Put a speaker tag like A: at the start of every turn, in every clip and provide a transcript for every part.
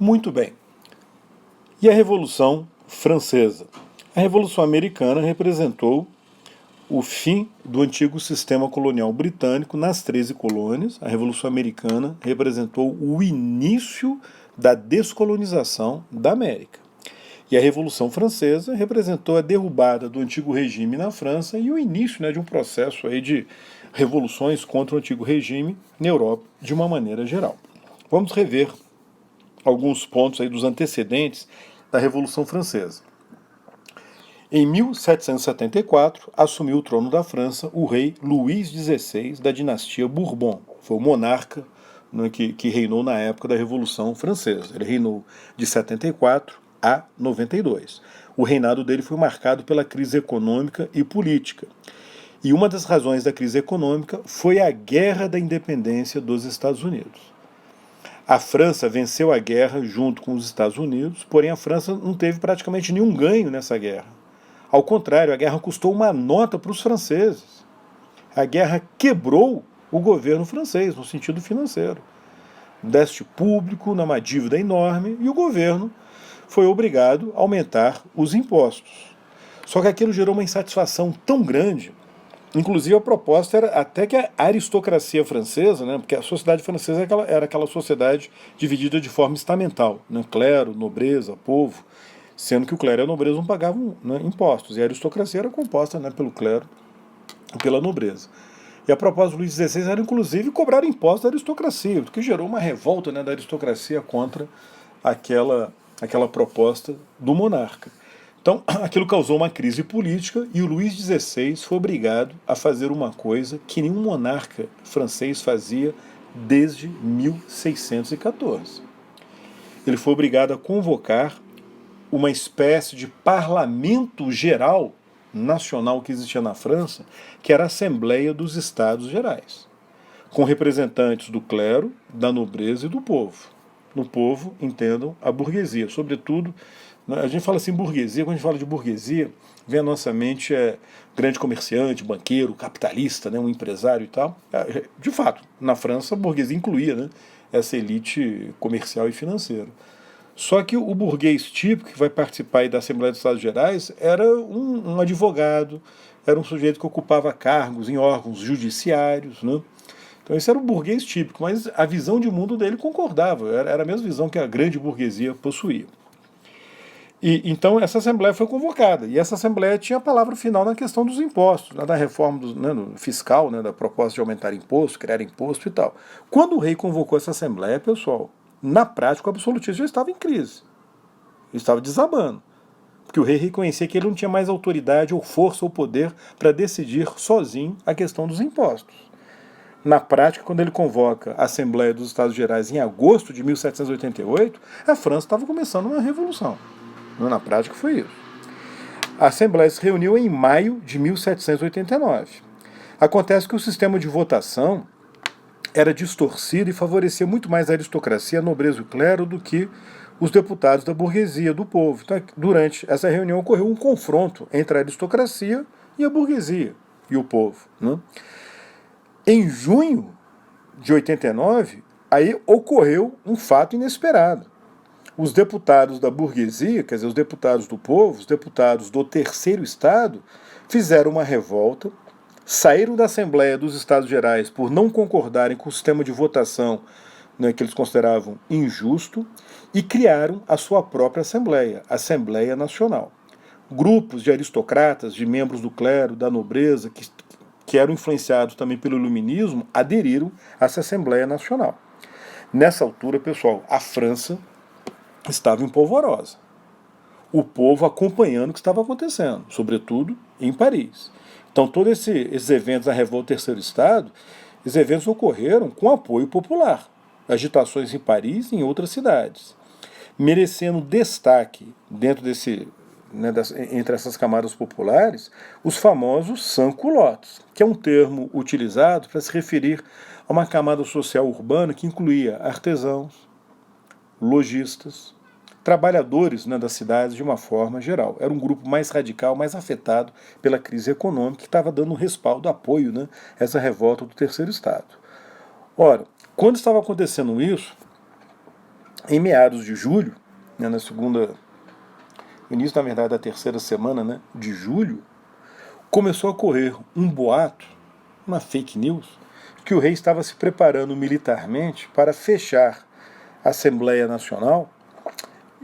A: Muito bem. E a Revolução Francesa? A Revolução Americana representou o fim do antigo sistema colonial britânico nas 13 colônias. A Revolução Americana representou o início da descolonização da América. E a Revolução Francesa representou a derrubada do antigo regime na França e o início, de um processo aí de revoluções contra o antigo regime na Europa, de uma maneira geral. Vamos rever alguns pontos aí dos antecedentes da Revolução Francesa. Em 1774, assumiu o trono da França o rei Luís XVI da dinastia Bourbon. Foi o monarca que reinou na época da Revolução Francesa. Ele reinou de 74 a 92. O reinado dele foi marcado pela crise econômica e política. E uma das razões da crise econômica foi a Guerra da Independência dos Estados Unidos. A França venceu a guerra junto com os Estados Unidos, porém a França não teve praticamente nenhum ganho nessa guerra. Ao contrário, a guerra custou uma nota para os franceses. A guerra quebrou o governo francês, no sentido financeiro. Déficit público, uma dívida enorme, e o governo foi obrigado a aumentar os impostos. Só que aquilo gerou uma insatisfação tão grande. Inclusive a proposta era até que a aristocracia francesa, porque a sociedade francesa era aquela sociedade dividida de forma estamental, clero, nobreza, povo, sendo que o clero e a nobreza não pagavam impostos, e a aristocracia era composta pelo clero e pela nobreza. E a proposta do Luís XVI era, inclusive, cobrar impostos da aristocracia, o que gerou uma revolta da aristocracia contra aquela proposta do monarca. Então, aquilo causou uma crise política e o Luís XVI foi obrigado a fazer uma coisa que nenhum monarca francês fazia desde 1614. Ele foi obrigado a convocar uma espécie de parlamento geral nacional que existia na França, que era a Assembleia dos Estados Gerais, com representantes do clero, da nobreza e do povo. No povo, entendam, a burguesia, sobretudo. A gente fala assim burguesia, quando a gente fala de burguesia, vem à nossa mente grande comerciante, banqueiro, capitalista, um empresário e tal. De fato, na França a burguesia incluía essa elite comercial e financeira. Só que o burguês típico que vai participar aí da Assembleia dos Estados Gerais era um advogado, era um sujeito que ocupava cargos em órgãos judiciários, Então esse era o burguês típico, mas a visão de mundo dele concordava, era a mesma visão que a grande burguesia possuía. E então essa Assembleia foi convocada, e essa Assembleia tinha a palavra final na questão dos impostos, da reforma fiscal, da proposta de aumentar imposto, criar imposto e tal. Quando o rei convocou essa Assembleia, pessoal, na prática o absolutismo já estava em crise, ele estava desabando, porque o rei reconhecia que ele não tinha mais autoridade ou força ou poder para decidir sozinho a questão dos impostos. Na prática, quando ele convoca a Assembleia dos Estados Gerais em agosto de 1788, a França estava começando uma revolução. Na prática foi isso. A Assembleia se reuniu em maio de 1789. Acontece que o sistema de votação era distorcido e favorecia muito mais a aristocracia, a nobreza e o clero do que os deputados da burguesia, do povo. Então, durante essa reunião ocorreu um confronto entre a aristocracia e a burguesia e o povo. Em junho de 89, aí ocorreu um fato inesperado. Os deputados da burguesia, quer dizer, os deputados do povo, os deputados do terceiro estado, fizeram uma revolta, saíram da Assembleia dos Estados Gerais por não concordarem com o sistema de votação que eles consideravam injusto, e criaram a sua própria Assembleia, a Assembleia Nacional. Grupos de aristocratas, de membros do clero, da nobreza, que eram influenciados também pelo iluminismo, aderiram a essa Assembleia Nacional. Nessa altura, pessoal, a França estava em polvorosa. O povo acompanhando o que estava acontecendo, sobretudo em Paris. Então, todos esses eventos da Revolta do Terceiro Estado, esses eventos ocorreram com apoio popular. Agitações em Paris e em outras cidades. Merecendo destaque dentro entre essas camadas populares, os famosos sans-culottes, que é um termo utilizado para se referir a uma camada social urbana que incluía artesãos, lojistas, trabalhadores das cidades de uma forma geral. Era um grupo mais radical, mais afetado pela crise econômica, que estava dando respaldo, apoio a essa revolta do terceiro estado. Ora, quando estava acontecendo isso, Em meados de julho, né, na segunda, início, na verdade, da terceira semana, né, de julho, começou a correr um boato, uma fake news, que o rei estava se preparando militarmente para fechar a Assembleia Nacional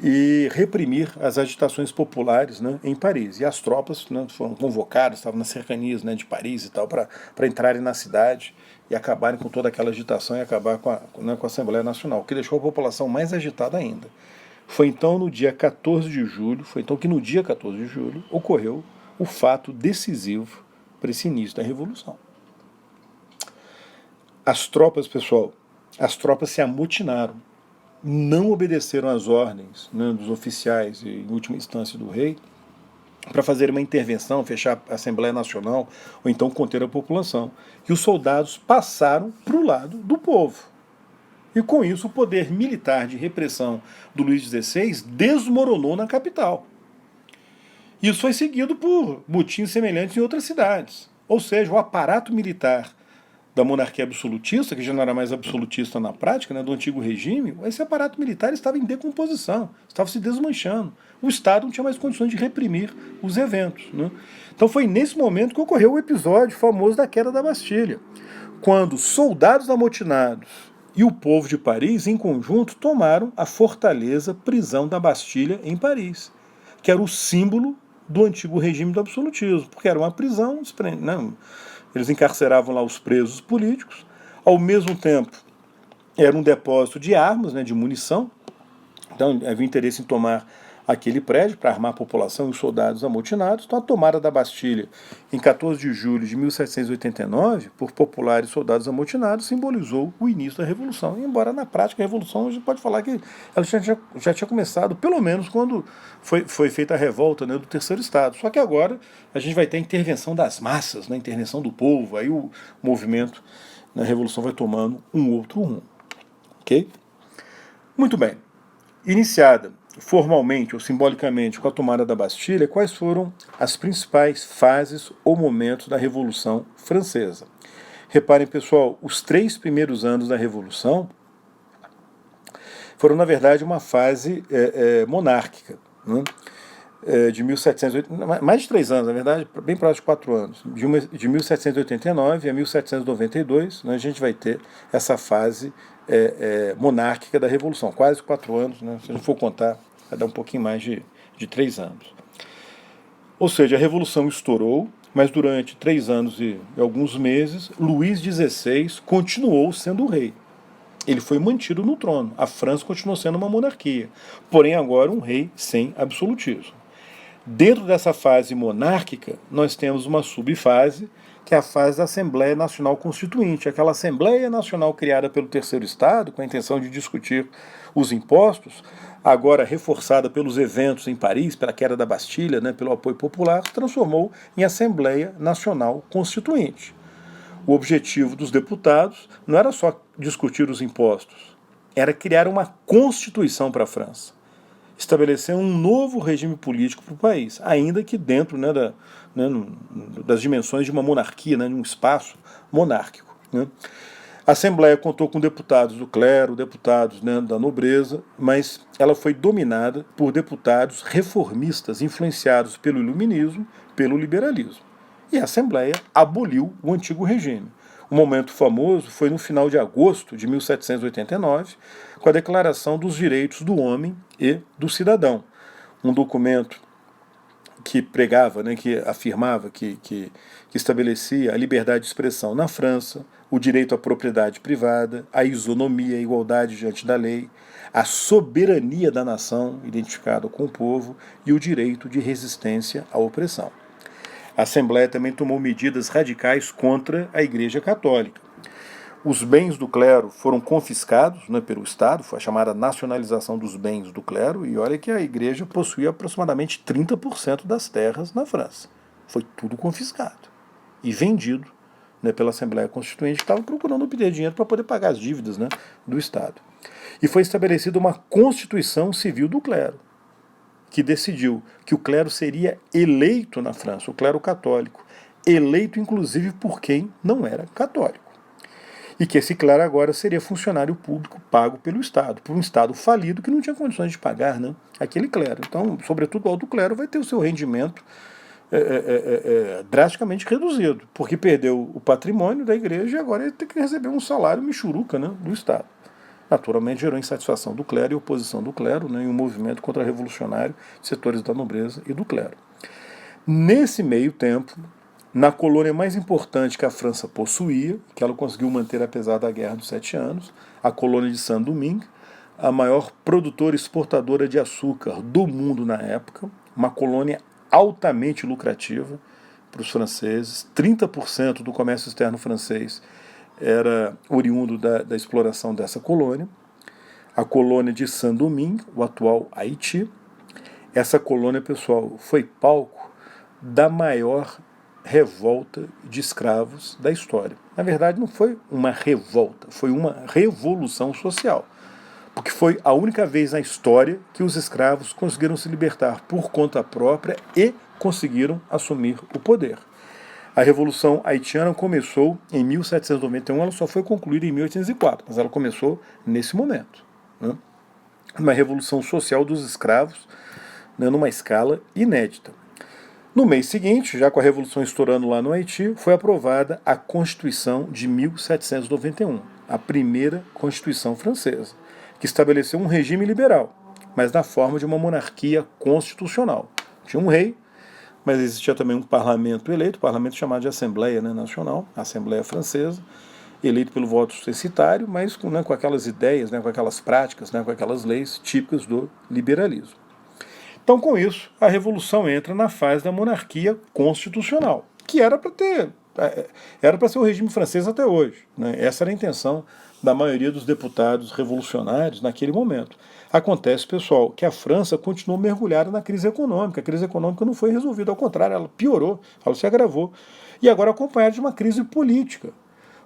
A: e reprimir as agitações populares, né, em Paris. E as tropas, né, foram convocadas, estavam nas cercanias, né, de Paris e tal, para entrarem na cidade e acabarem com toda aquela agitação e acabar com a Assembleia Nacional, o que deixou a população mais agitada ainda. Foi então no dia 14 de julho, ocorreu o fato decisivo para esse início da Revolução. As tropas, pessoal, as tropas se amotinaram, não obedeceram às ordens, né, dos oficiais e, em última instância, do rei, para fazer uma intervenção, fechar a Assembleia Nacional ou então conter a população. E os soldados passaram para o lado do povo. E com isso o poder militar de repressão do Luís XVI desmoronou na capital. Isso foi seguido por motins semelhantes em outras cidades. Ou seja, o aparato militar da monarquia absolutista, que já não era mais absolutista na prática, né, do antigo regime, esse aparato militar estava em decomposição, estava se desmanchando. O Estado não tinha mais condições de reprimir os eventos. Né? Então foi nesse momento que ocorreu o episódio famoso da queda da Bastilha, quando soldados amotinados e o povo de Paris, em conjunto, tomaram a fortaleza prisão da Bastilha em Paris, que era o símbolo do antigo regime do absolutismo, porque era uma prisão, né, eles encarceravam lá os presos políticos, ao mesmo tempo era um depósito de armas, né, de munição, então havia interesse em tomar aquele prédio para armar a população e os soldados amotinados. Então a tomada da Bastilha em 14 de julho de 1789, por populares soldados amotinados, simbolizou o início da Revolução. Embora na prática a Revolução, a gente pode falar que ela já tinha começado, pelo menos quando foi feita a revolta, né, do Terceiro Estado. Só que agora a gente vai ter a intervenção das massas, né, a intervenção do povo, aí o movimento na Revolução vai tomando um outro rumo. Ok? Muito bem. Iniciada formalmente ou simbolicamente com a tomada da Bastilha, quais foram as principais fases ou momentos da Revolução Francesa? Reparem, pessoal, os 3 primeiros anos da Revolução foram, na verdade, uma fase monárquica, né? De 1780, mais de 3 anos, na verdade, bem próximo de 4 anos. De 1789 a 1792, né, a gente vai ter essa fase monárquica da Revolução, quase 4 anos, né, se a gente for contar, vai dar um pouquinho mais de 3 anos. Ou seja, a Revolução estourou, mas durante 3 anos e alguns meses, Luís XVI continuou sendo o rei. Ele foi mantido no trono. A França continuou sendo uma monarquia, porém agora um rei sem absolutismo. Dentro dessa fase monárquica, nós temos uma subfase, que é a fase da Assembleia Nacional Constituinte, aquela Assembleia Nacional criada pelo Terceiro Estado, com a intenção de discutir os impostos, agora reforçada pelos eventos em Paris, pela queda da Bastilha, né, pelo apoio popular, se transformou em Assembleia Nacional Constituinte. O objetivo dos deputados não era só discutir os impostos, era criar uma Constituição para a França, estabelecer um novo regime político para o país, ainda que dentro, né, das dimensões de uma monarquia, né, de um espaço monárquico. Né. A Assembleia contou com deputados do clero, deputados, né, da nobreza, mas ela foi dominada por deputados reformistas influenciados pelo iluminismo, pelo liberalismo. E a Assembleia aboliu o antigo regime. O momento famoso foi no final de agosto de 1789, com a Declaração dos Direitos do Homem e do Cidadão, um documento que pregava, né, que afirmava, que estabelecia a liberdade de expressão na França, o direito à propriedade privada, a isonomia, a igualdade diante da lei, a soberania da nação, identificada com o povo, e o direito de resistência à opressão. A Assembleia também tomou medidas radicais contra a Igreja Católica. Os bens do clero foram confiscados, né, pelo Estado, foi a chamada nacionalização dos bens do clero, e olha que a Igreja possuía aproximadamente 30% das terras na França. Foi tudo confiscado e vendido, né, pela Assembleia Constituinte, que estava procurando obter dinheiro para poder pagar as dívidas, né, do Estado. E foi estabelecida uma Constituição Civil do clero, que decidiu que o clero seria eleito na França, o clero católico, eleito inclusive por quem não era católico. e que esse clero agora seria funcionário público pago pelo Estado, por um Estado falido que não tinha condições de pagar, né, aquele clero. Então, sobretudo o alto clero vai ter o seu rendimento drasticamente reduzido, porque perdeu o patrimônio da igreja e agora ele tem que receber um salário michuruca, né, do Estado. Naturalmente gerou insatisfação do clero e oposição do clero, né, e um movimento contra-revolucionário de setores da nobreza e do clero. Nesse meio tempo, na colônia mais importante que a França possuía, que ela conseguiu manter apesar da Guerra dos 7 Anos, a colônia de Saint-Domingue, a maior produtora e exportadora de açúcar do mundo na época, uma colônia altamente lucrativa para os franceses. 30% do comércio externo francês era oriundo da exploração dessa colônia. A colônia de Saint-Domingue, o atual Haiti. Essa colônia, pessoal, foi palco da maior revolta de escravos da história. Na verdade, não foi uma revolta, foi uma revolução social. Porque foi a única vez na história que os escravos conseguiram se libertar por conta própria e conseguiram assumir o poder. A Revolução Haitiana começou em 1791, ela só foi concluída em 1804, mas ela começou nesse momento, né? Uma revolução social dos escravos, né, numa escala inédita. No mês seguinte, já com a Revolução estourando lá no Haiti, foi aprovada a Constituição de 1791, a primeira Constituição francesa, que estabeleceu um regime liberal, mas na forma de uma monarquia constitucional. Tinha um rei, mas existia também um parlamento eleito, parlamento chamado de Assembleia, né, Nacional, a Assembleia Francesa, eleito pelo voto censitário, mas com, né, com aquelas ideias, né, com aquelas práticas, né, com aquelas leis típicas do liberalismo. Então, com isso, a Revolução entra na fase da monarquia constitucional, que era para ser o regime francês até hoje, né? Essa era a intenção da maioria dos deputados revolucionários naquele momento. Acontece, pessoal, que a França continuou mergulhada na crise econômica. A crise econômica não foi resolvida, ao contrário, ela piorou, ela se agravou. E agora acompanhada de uma crise política,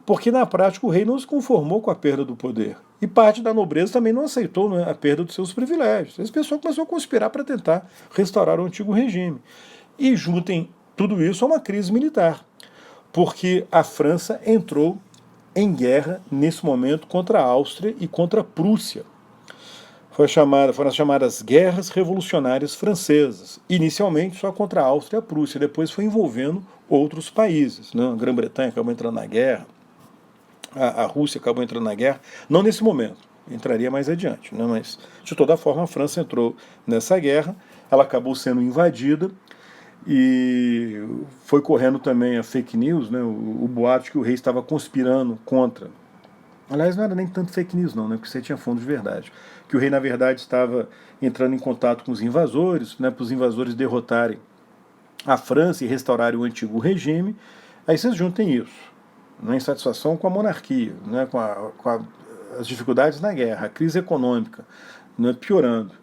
A: porque na prática o rei não se conformou com a perda do poder. E parte da nobreza também não aceitou, né, a perda dos seus privilégios. Esse pessoal começou a conspirar para tentar restaurar o antigo regime. E juntem tudo isso a uma crise militar, porque a França entrou em guerra nesse momento contra a Áustria e contra a Prússia. Foram as chamadas Guerras Revolucionárias Francesas, inicialmente só contra a Áustria e a Prússia, depois foi envolvendo outros países, né? A Grã-Bretanha acabou entrando na guerra, a Rússia acabou entrando na guerra, não nesse momento, entraria mais adiante, né? Mas de toda forma a França entrou nessa guerra, ela acabou sendo invadida e foi correndo também a fake news, né? O boato de que o rei estava conspirando contra. Aliás, não era nem tanto fake news não, né? Porque você tinha fundo de verdade. Que o rei, na verdade, estava entrando em contato com os invasores, né? Para os invasores derrotarem a França e restaurarem o antigo regime. Aí vocês juntem isso, uma insatisfação com a monarquia, né, as dificuldades na guerra, a crise econômica, né, piorando,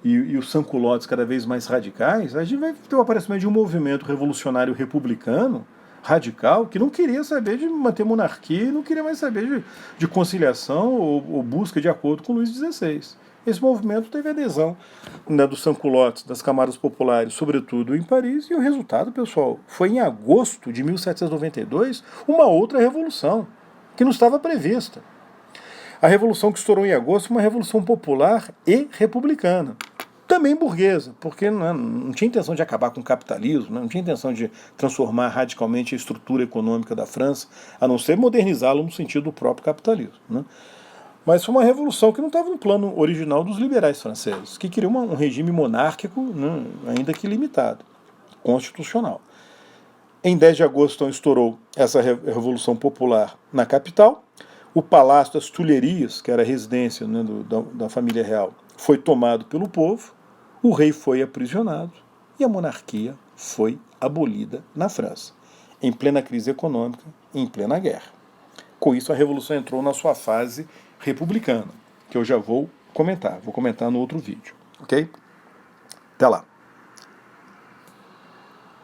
A: e os sanculotes cada vez mais radicais, a gente vai ter o aparecimento de um movimento revolucionário republicano radical que não queria saber de manter monarquia e não queria mais saber de conciliação ou busca de acordo com Luís XVI. Esse movimento teve adesão, né, dos sanculotes, das camadas populares, sobretudo em Paris, e o resultado, pessoal, foi em agosto de 1792 uma outra revolução, que não estava prevista. A revolução que estourou em agosto foi uma revolução popular e republicana, também burguesa, porque não tinha intenção de acabar com o capitalismo, não tinha intenção de transformar radicalmente a estrutura econômica da França, a não ser modernizá-lo no sentido do próprio capitalismo, né? Mas foi uma revolução que não estava no plano original dos liberais franceses, que queriam um regime monárquico, né, ainda que limitado, constitucional. Em 10 de agosto, então, estourou essa revolução popular na capital. O Palácio das Tulherias, que era a residência, né, da família real, foi tomado pelo povo, o rei foi aprisionado e a monarquia foi abolida na França, em plena crise econômica e em plena guerra. Com isso, a revolução entrou na sua fase republicana, que eu já vou comentar no outro vídeo, ok? Até lá.